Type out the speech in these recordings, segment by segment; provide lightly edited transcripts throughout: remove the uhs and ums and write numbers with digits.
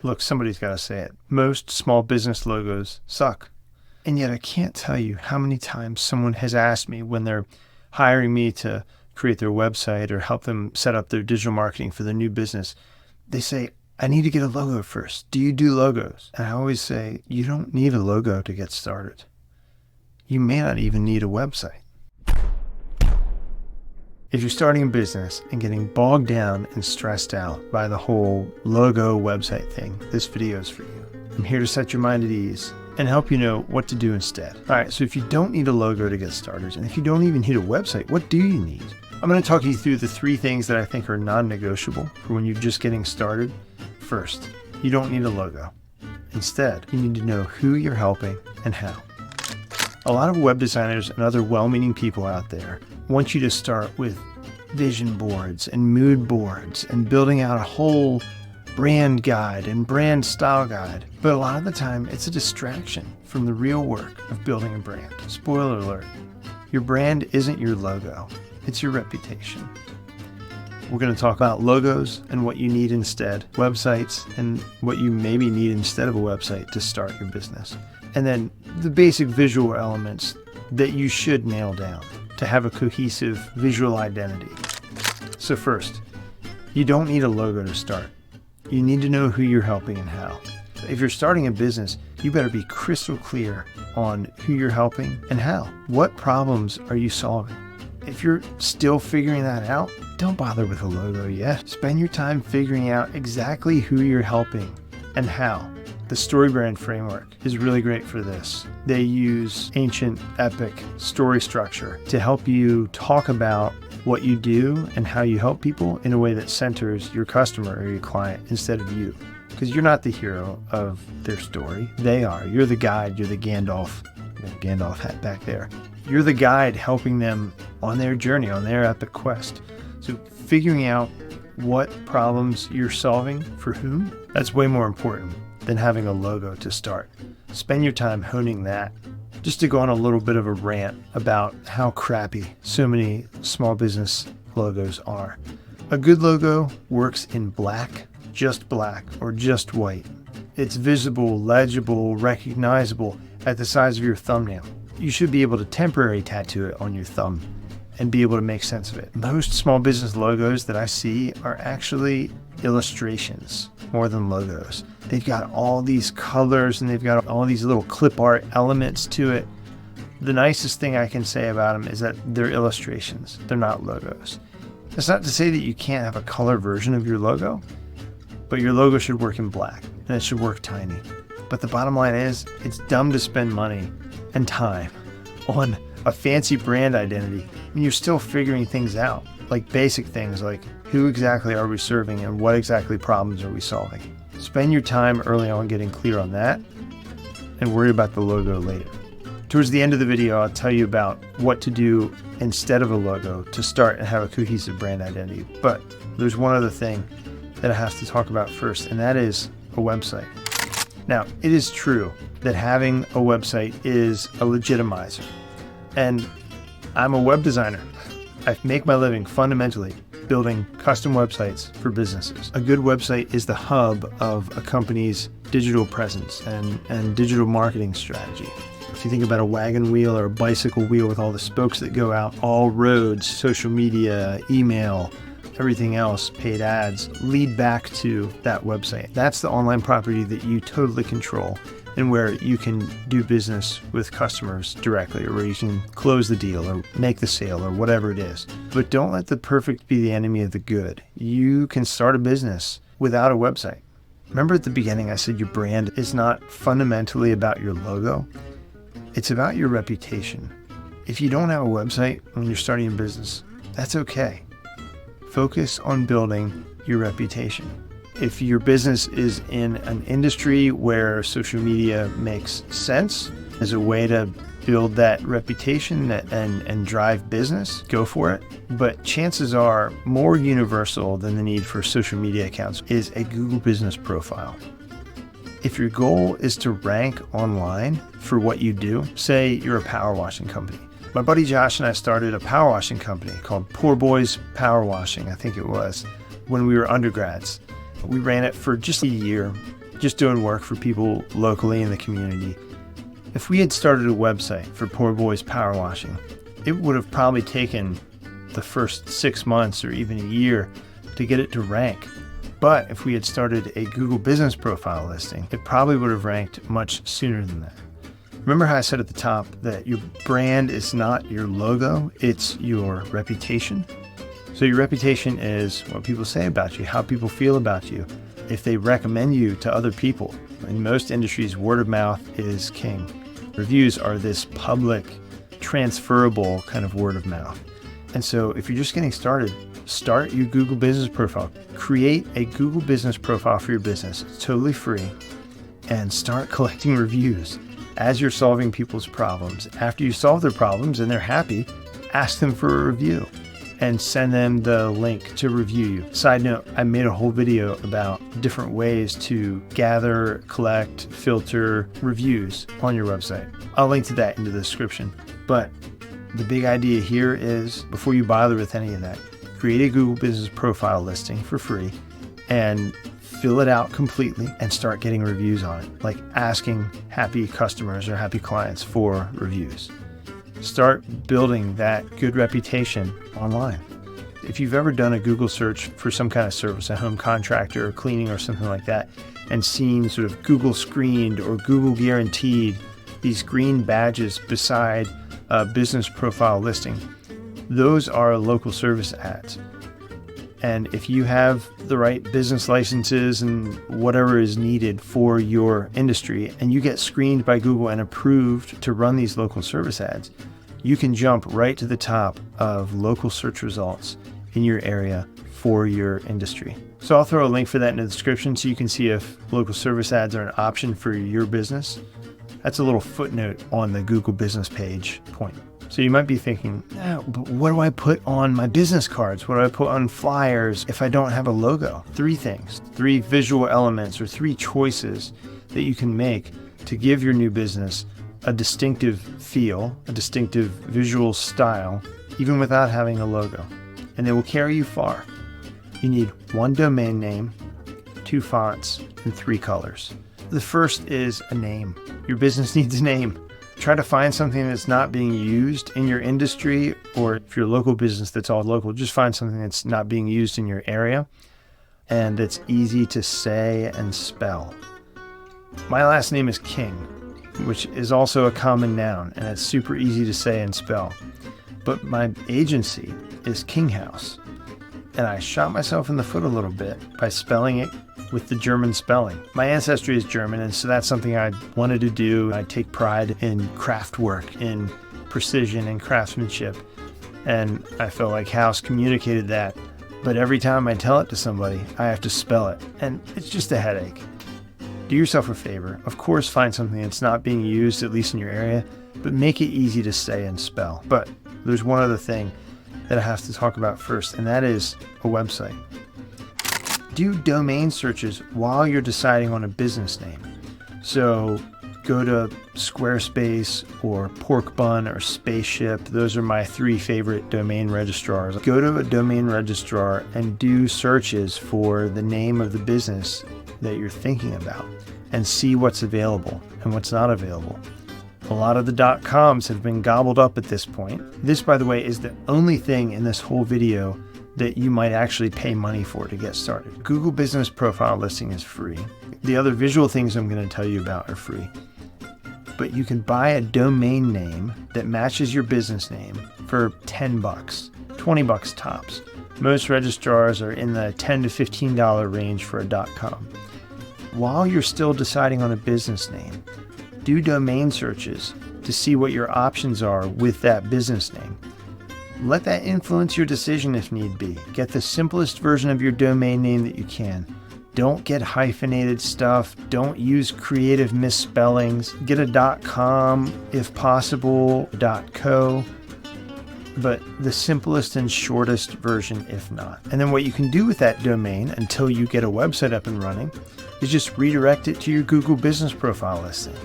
Look, somebody's got to say it. Most small business logos suck. And yet I can't tell you how many times someone has asked me when they're hiring me to create their website or help them set up their digital marketing for their new business. They say, I need to get a logo first. Do you do logos? And I always say, you don't need a logo to get started. You may not even need a website. If you're starting a business and getting bogged down and stressed out by the whole logo website thing, this video is for you. I'm here to set your mind at ease and help you know what to do instead. All right, so if you don't need a logo to get started, and if you don't even need a website, what do you need? I'm going to talk you through the 3 things that I think are non-negotiable for when you're just getting started. First, you don't need a logo. Instead, you need to know who you're helping and how. A lot of web designers and other well-meaning people out there want you to start with vision boards and mood boards and building out a whole brand guide and brand style guide. But a lot of the time, it's a distraction from the real work of building a brand. Spoiler alert, your brand isn't your logo, it's your reputation. We're going to talk about logos and what you need instead, websites and what you maybe need instead of a website to start your business. And then the basic visual elements that you should nail down to have a cohesive visual identity. So first, you don't need a logo to start. You need to know who you're helping and how. If you're starting a business, you better be crystal clear on who you're helping and how. What problems are you solving? If you're still figuring that out, don't bother with a logo yet. Spend your time figuring out exactly who you're helping and how. The StoryBrand framework is really great for this. They use ancient epic story structure to help you talk about what you do and how you help people in a way that centers your customer or your client instead of you. Because you're not the hero of their story. They are. You're the guide. You're the Gandalf. Gandalf hat back there. You're the guide helping them on their journey, on their epic quest. So figuring out what problems you're solving for whom, that's way more important than having a logo to start. Spend your time honing that. Just to go on a little bit of a rant about how crappy so many small business logos are. A good logo works in black, or just white. It's visible, legible, recognizable at the size of your thumbnail. You should be able to temporarily tattoo it on your thumb and be able to make sense of it. Most small business logos that I see are actually illustrations more than logos. They've got all these colors and they've got all these little clip art elements to it. The nicest thing I can say about them is that they're illustrations. They're not logos. That's not to say that you can't have a color version of your logo, but your logo should work in black and it should work tiny. But the bottom line is, it's dumb to spend money and time on a fancy brand identity when you're still figuring things out, like basic things like who exactly are we serving and what exactly problems are we solving. Spend your time early on getting clear on that and worry about the logo later. Towards the end of the video, I'll tell you about what to do instead of a logo to start and have a cohesive brand identity. But there's one other thing that I have to talk about first, and that is a website. Now, it is true that having a website is a legitimizer. And I'm a web designer. I make my living fundamentally building custom websites for businesses. A good website is the hub of a company's digital presence and digital marketing strategy. If you think about a wagon wheel or a bicycle wheel with all the spokes that go out, all roads, social media, email, everything else, paid ads, lead back to that website. That's the online property that you totally control and where you can do business with customers directly, or where you can close the deal or make the sale or whatever it is. But don't let the perfect be the enemy of the good. You can start a business without a website. Remember at the beginning I said your brand is not fundamentally about your logo. It's about your reputation. If you don't have a website when you're starting a business, that's okay. Focus on building your reputation. If your business is in an industry where social media makes sense as a way to build that reputation and drive business, go for it. But chances are more universal than the need for social media accounts is a Google business profile. If your goal is to rank online for what you do, say you're a power washing company. My buddy Josh and I started a power washing company called Poor Boys Power Washing, I think it was, when we were undergrads. We ran it for just a year just doing work for people locally in the community. If we had started a website for Poor Boys Power Washing, it would have probably taken the first 6 months or even a year to get it to rank. But if we had started a Google Business Profile listing, it probably would have ranked much sooner than that. Remember how I said at the top that your brand is not your logo, it's your reputation? So your reputation is what people say about you, how people feel about you, if they recommend you to other people. In most industries, word of mouth is king. Reviews are this public, transferable kind of word of mouth. And so if you're just getting started, start your Google Business Profile. Create a Google Business Profile for your business. It's totally free. And start collecting reviews as you're solving people's problems. After you solve their problems and they're happy, ask them for a review and send them the link to review you. Side note, I made a whole video about different ways to gather, collect, filter reviews on your website. I'll link to that in the description. But the big idea here is, before you bother with any of that, create a Google Business Profile listing for free and fill it out completely and start getting reviews on it, like asking happy customers or happy clients for reviews. Start building that good reputation online. If you've ever done a Google search for some kind of service, a home contractor or cleaning or something like that, and seen sort of Google screened or Google guaranteed, these green badges beside a business profile listing, those are local service ads. And if you have the right business licenses and whatever is needed for your industry, and you get screened by Google and approved to run these local service ads, you can jump right to the top of local search results in your area for your industry. So I'll throw a link for that in the description so you can see if local service ads are an option for your business. That's a little footnote on the Google business page point. So you might be thinking, but what do I put on my business cards? What do I put on flyers if I don't have a logo? 3 things, 3 visual elements or 3 choices that you can make to give your new business a distinctive feel, a distinctive visual style, even without having a logo. And they will carry you far. You need 1 domain name, 2 fonts, and 3 colors. The first is a name. Your business needs a name. Try to find something that's not being used in your industry, or if you're a local business that's all local, just find something that's not being used in your area and that's easy to say and spell. My last name is King, which is also a common noun, and it's super easy to say and spell. But my agency is King House, and I shot myself in the foot a little bit by spelling it with the German spelling. My ancestry is German, and so that's something I wanted to do. I take pride in craft work, in precision and craftsmanship, and I felt like House communicated that. But every time I tell it to somebody, I have to spell it, and it's just a headache. Do yourself a favor. Of course, find something that's not being used, at least in your area, but make it easy to say and spell. But there's one other thing that I have to talk about first, and that is a website. Do domain searches while you're deciding on a business name. So go to Squarespace or Pork Bun or Spaceship. Those are my 3 favorite domain registrars. Go to a domain registrar and do searches for the name of the business that you're thinking about and see what's available and what's not available. A lot of the .coms have been gobbled up at this point. This, by the way, is the only thing in this whole video that you might actually pay money for to get started. Google Business Profile listing is free. The other visual things I'm going to tell you about are free. But you can buy a domain name that matches your business name for $10, $20 tops. Most registrars are in the $10 to $15 range for a .com. While you're still deciding on a business name, do domain searches to see what your options are with that business name. Let that influence your decision if need be. Get the simplest version of your domain name that you can. Don't get hyphenated stuff. Don't use creative misspellings. Get a .com if possible, .co, but the simplest and shortest version if not. And then what you can do with that domain until you get a website up and running is just redirect it to your Google Business Profile listing.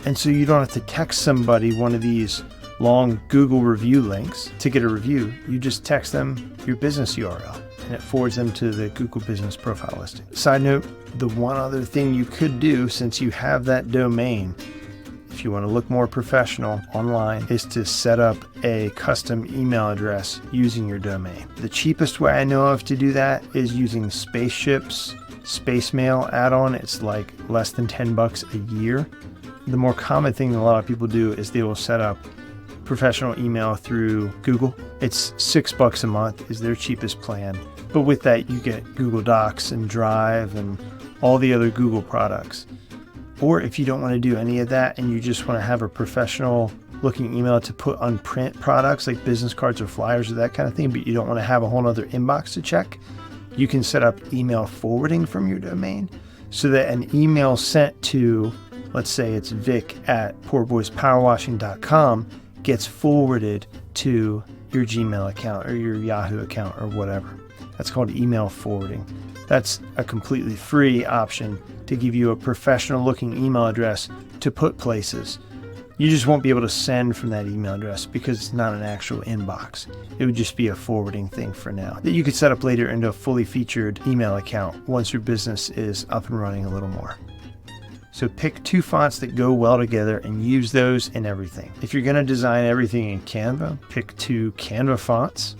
And so you don't have to text somebody one of these long Google review links to get a review. You just text them your business URL and it forwards them to the Google Business Profile listing. Side note, the one other thing you could do since you have that domain, if you want to look more professional online, is to set up a custom email address using your domain. The cheapest way I know of to do that is using Spaceship's Spacemail add-on. It's like less than $10 a year. The more common thing that a lot of people do is they will set up professional email through Google. It's $6 a month is their cheapest plan. But with that, you get Google Docs and Drive and all the other Google products. Or if you don't want to do any of that and you just want to have a professional looking email to put on print products like business cards or flyers or that kind of thing, but you don't want to have a whole other inbox to check, you can set up email forwarding from your domain so that an email sent to, let's say it's vic@poorboyspowerwashing.com, gets forwarded to your Gmail account or your Yahoo account or whatever. That's called email forwarding. That's a completely free option to give you a professional looking email address to put places. You just won't be able to send from that email address because it's not an actual inbox. It would just be a forwarding thing for now that you could set up later into a fully featured email account once your business is up and running a little more. So pick 2 fonts that go well together and use those in everything. If you're going to design everything in Canva, pick 2 Canva fonts.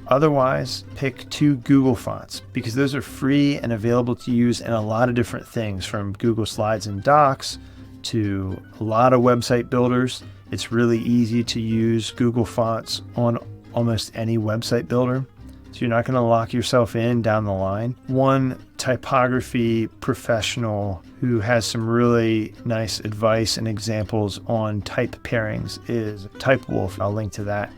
Otherwise, pick 2 Google fonts because those are free and available to use in a lot of different things, from Google Slides and Docs to a lot of website builders. It's really easy to use Google fonts on almost any website builder, so you're not going to lock yourself in down the line. One typography professional who has some really nice advice and examples on type pairings is Typewolf. I'll link to that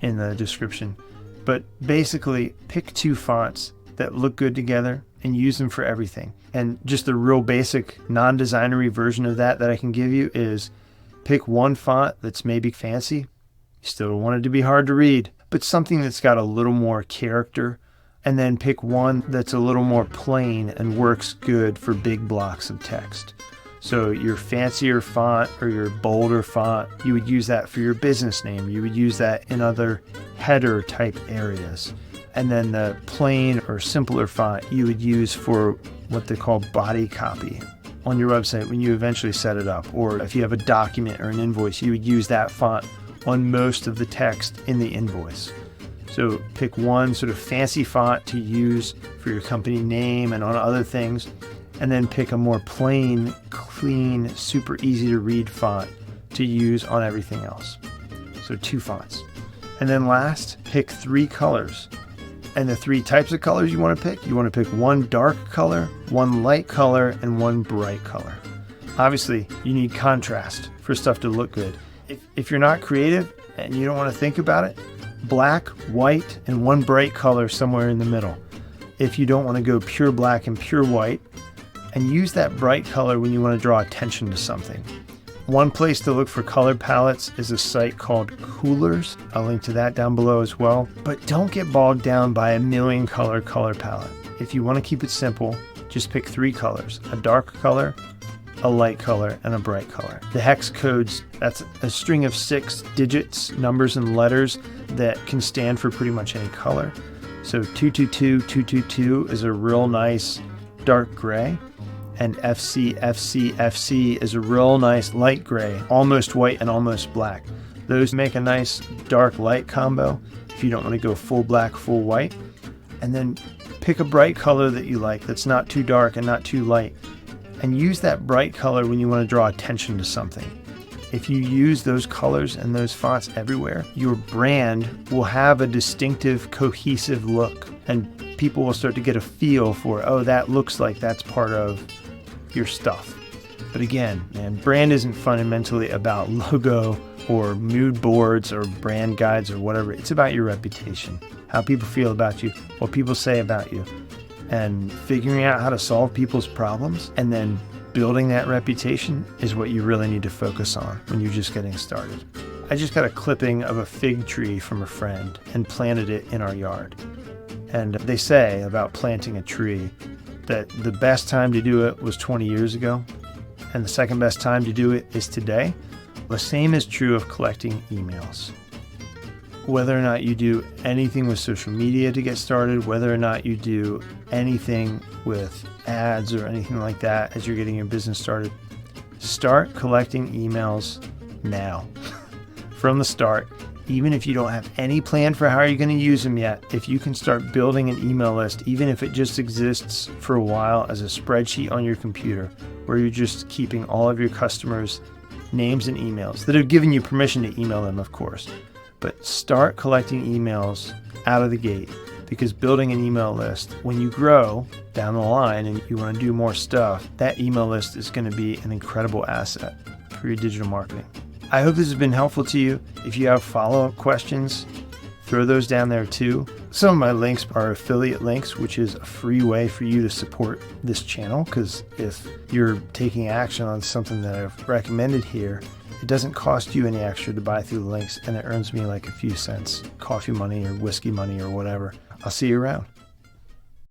in the description. But basically, pick 2 fonts that look good together and use them for everything. And just the real basic non-designery version of that I can give you is pick 1 font that's maybe fancy. You still want it to be hard to read, but something that's got a little more character. And then pick 1 that's a little more plain and works good for big blocks of text. So your fancier font or your bolder font, you would use that for your business name. You would use that in other header type areas. And then the plain or simpler font you would use for what they call body copy on your website when you eventually set it up. Or if you have a document or an invoice, you would use that font on most of the text in the invoice. So pick 1 sort of fancy font to use for your company name and on other things, and then pick a more plain, clean, super easy to read font to use on everything else. So 2 fonts. And then last, pick 3 colors. And the 3 types of colors you want to pick, you want to pick 1 dark color, 1 light color, and 1 bright color. Obviously, you need contrast for stuff to look good. If you're not creative and you don't want to think about it, black, white, and 1 bright color somewhere in the middle. If you don't want to go pure black and pure white, and use that bright color when you want to draw attention to something. One place to look for color palettes is a site called Coolors. I'll link to that down below as well. But don't get bogged down by a million color palette. If you want to keep it simple, just pick 3 colors: a dark color, a light color, and a bright color. The hex codes, that's a string of 6 digits, numbers, and letters that can stand for pretty much any color. So 222, 222 is a real nice dark gray. And FC, FC, FC is a real nice light gray, almost white and almost black. Those make a nice dark light combo if you don't want to go full black, full white. And then pick a bright color that you like that's not too dark and not too light. And use that bright color when you want to draw attention to something. If you use those colors and those fonts everywhere, your brand will have a distinctive, cohesive look. And people will start to get a feel for, oh, that looks like that's part of your stuff. But again, man, brand isn't fundamentally about logo or mood boards or brand guides or whatever. It's about your reputation, how people feel about you, what people say about you, and figuring out how to solve people's problems and then building that reputation is what you really need to focus on when you're just getting started. I just got a clipping of a fig tree from a friend and planted it in our yard. And they say about planting a tree that the best time to do it was 20 years ago, and the second best time to do it is today. The same is true of collecting emails. whether or not you do anything with social media to get started, whether or not you do anything with ads or anything like that as you're getting your business started, start collecting emails now. From the start, even if you don't have any plan for how you're going to use them yet, if you can start building an email list, even if it just exists for a while as a spreadsheet on your computer, where you're just keeping all of your customers' names and emails that have given you permission to email them, of course. But start collecting emails out of the gate, because building an email list, when you grow down the line and you want to do more stuff, that email list is going to be an incredible asset for your digital marketing. I hope this has been helpful to you. If you have follow-up questions, throw those down there too. Some of my links are affiliate links, which is a free way for you to support this channel, because if you're taking action on something that I've recommended here, it doesn't cost you any extra to buy through the links, and it earns me like a few cents, coffee money or whiskey money or whatever. I'll see you around.